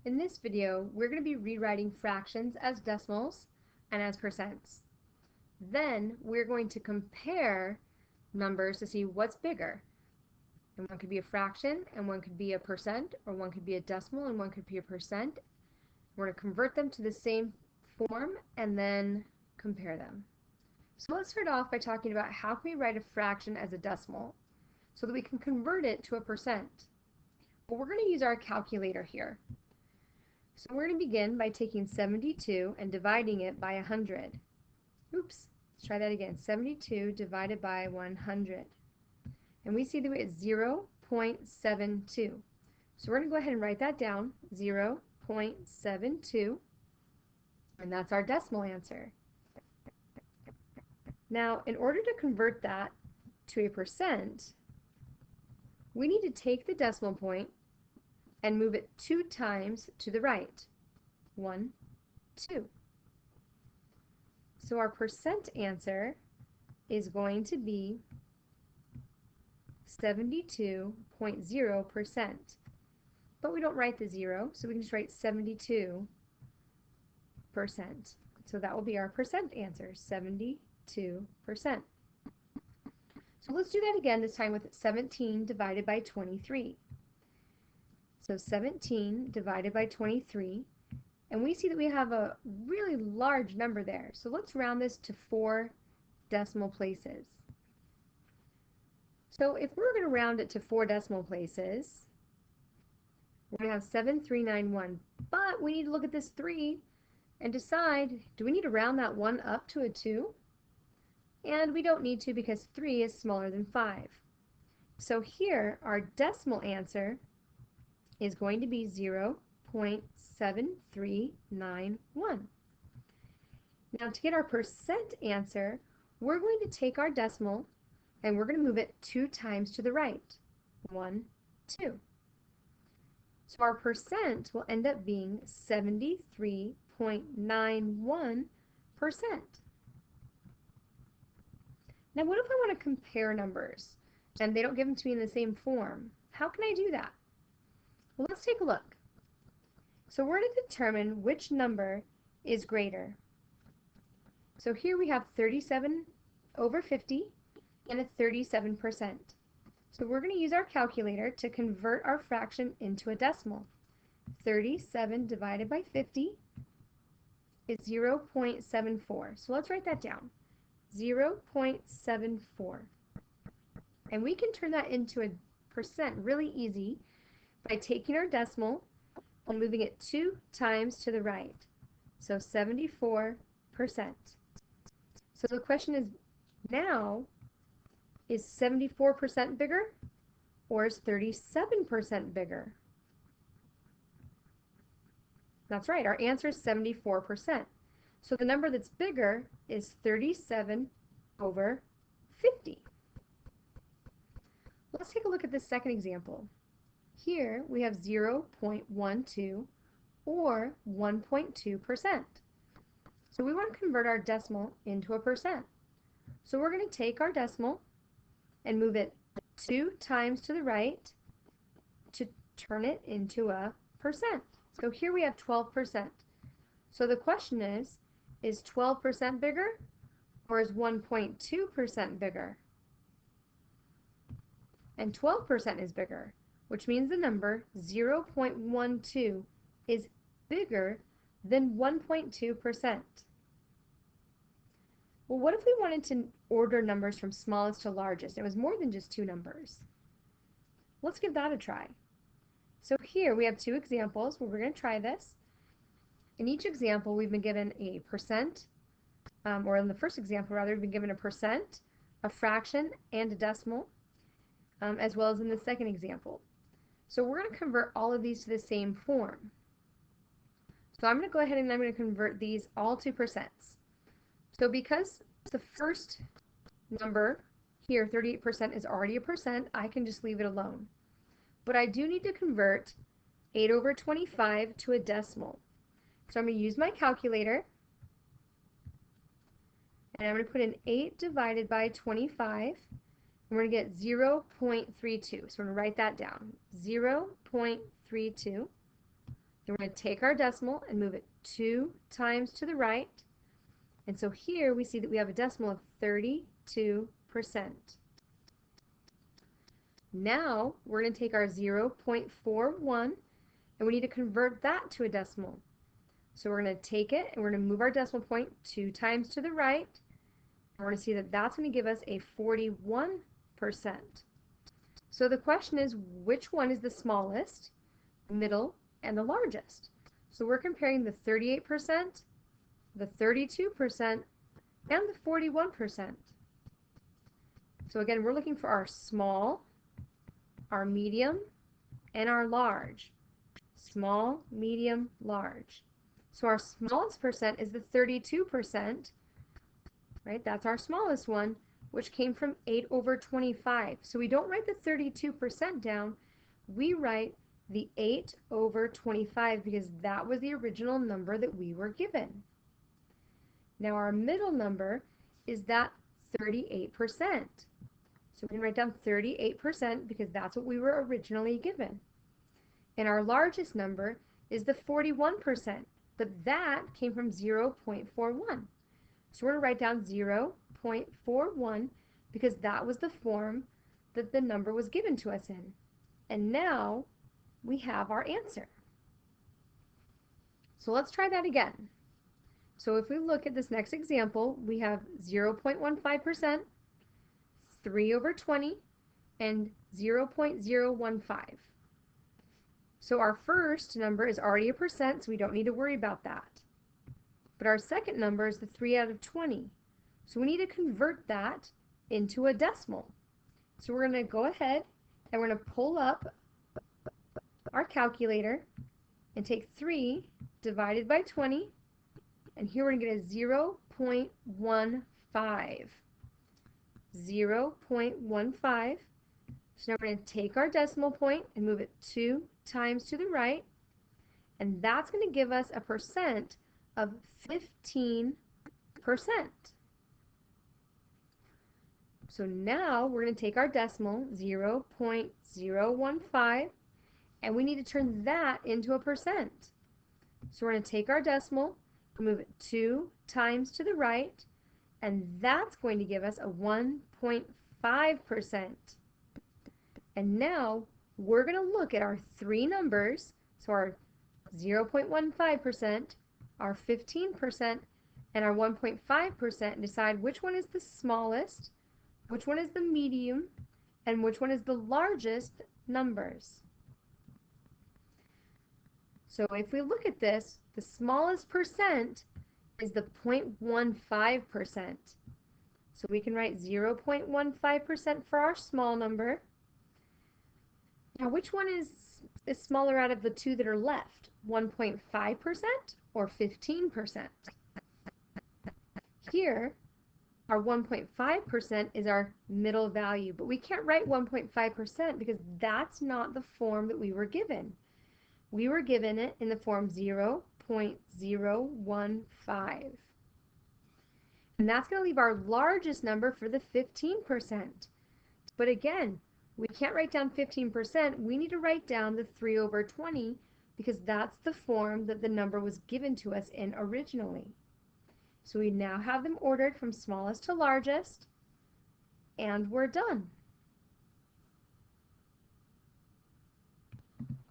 In this video, we're going to be rewriting fractions as decimals and as percents. Then we're going to compare numbers to see what's bigger. And one could be a fraction, and one could be a percent, or one could be a decimal, and one could be a percent. We're going to convert them to the same form and then compare them. So let's start off by talking about how can we write a fraction as a decimal so that we can convert it to a percent. Well, we're going to use our calculator here. So we're going to begin by taking 72 and dividing it by 100. Oops, let's try that again. 72 divided by 100. And we see that we get 0.72. So we're going to go ahead and write that down, 0.72, and that's our decimal answer. Now, in order to convert that to a percent, we need to take the decimal point and move it 2 times to the right. 1, 2. So our percent answer is going to be 72.0%. But we don't write the 0, so we can just write 72%. So that will be our percent answer, 72%. So let's do that again, this time with 17 divided by 23. So 17 divided by 23, and we see that we have a really large number there. So let's round this to 4 decimal places. So if we're going to round it to 4 decimal places, we're going to have 7391, but we need to look at this 3 and decide, do we need to round that 1 up to a 2? And we don't need to because 3 is smaller than 5. So here, our decimal answer is going to be 0.7391. Now to get our percent answer, we're going to take our decimal and we're going to move it 2 times to the right. 1, 2. So our percent will end up being 73.91%. Now what if I want to compare numbers and they don't give them to me in the same form? How can I do that? Well, let's take a look. So we're going to determine which number is greater. So here we have 37 over 50 and a 37%. So we're going to use our calculator to convert our fraction into a decimal. 37 divided by 50 is 0.74. So let's write that down. 0.74. And we can turn that into a percent really easy by taking our decimal and moving it 2 times to the right. So 74%. So the question is now, is 74% bigger or is 37% bigger? That's right, our answer is 74%. So the number that's bigger is 37 over 50. Let's take a look at this second example. Here we have 0.12 or 1.2%. So we want to convert our decimal into a percent. So we're going to take our decimal and move it 2 times to the right to turn it into a percent. So here we have 12%. So the question is 12% bigger or is 1.2% bigger? And 12% is bigger, which means the number 0.12 is bigger than 1.2%. Well, what if we wanted to order numbers from smallest to largest? It was more than just 2 numbers. Let's give that a try. So here we have 2 examples where we're going to try this. In each example, we've been given a percent, or in the first example, rather, we've been given a percent, a fraction, and a decimal, as well as in the second example. So we're going to convert all of these to the same form. So I'm going to go ahead and I'm going to convert these all to percents. So because the first number here, 38%, is already a percent, I can just leave it alone. But I do need to convert 8 over 25 to a decimal. So I'm going to use my calculator, and I'm going to put in 8 divided by 25, and we're going to get 0.32. So I'm going to write that down, 0.32. we're going to take our decimal and move it 2 times to the right. And so here we see that we have a decimal of 32%. Now we're going to take our 0.41 and we need to convert that to a decimal. So we're going to take it and we're going to move our decimal point 2 times to the right. And we're going to see that that's going to give us a 41%. So the question is, which one is the smallest, middle, and the largest? So we're comparing the 38%, the 32%, and the 41%. So again, we're looking for our small, our medium, and our large. Small, medium, large. So our smallest percent is the 32%, right? That's our smallest one, which came from 8 over 25. So we don't write the 32% down, we write the 8 over 25 because that was the original number that we were given. Now our middle number is that 38%. So we can write down 38% because that's what we were originally given. And our largest number is the 41%, but that came from 0.41. So we're going to write down 0.41 because that was the form that the number was given to us in. And now we have our answer. So let's try that again. So if we look at this next example, we have 0.15%, 3 over 20, and 0.015. So our first number is already a percent, so we don't need to worry about that. But our second number is the 3 out of 20. So we need to convert that into a decimal. So we're going to go ahead and we're going to pull up our calculator and take 3 divided by 20, and here we're going to get a 0.15. 0.15. So now we're going to take our decimal point and move it 2 times to the right, and that's going to give us a percent of 15%. So now we're going to take our decimal 0.015 and we need to turn that into a percent. So we're going to take our decimal, move it 2 times to the right, and that's going to give us a 1.5%. And now we're going to look at our 3 numbers, so our 0.15%, our 15%, and our 1.5%, and decide which one is the smallest, which one is the medium, and which one is the largest numbers. So if we look at this, the smallest percent is the 0.15%. So we can write 0.15% for our small number. Now which one is smaller out of the 2 that are left? 1.5% or 15%? Here, our 1.5% is our middle value, but we can't write 1.5% because that's not the form that we were given. We were given it in the form 0.015. And that's going to leave our largest number for the 15%. But again, we can't write down 15%. We need to write down the 3 over 20 because that's the form that the number was given to us in originally. So we now have them ordered from smallest to largest, and we're done.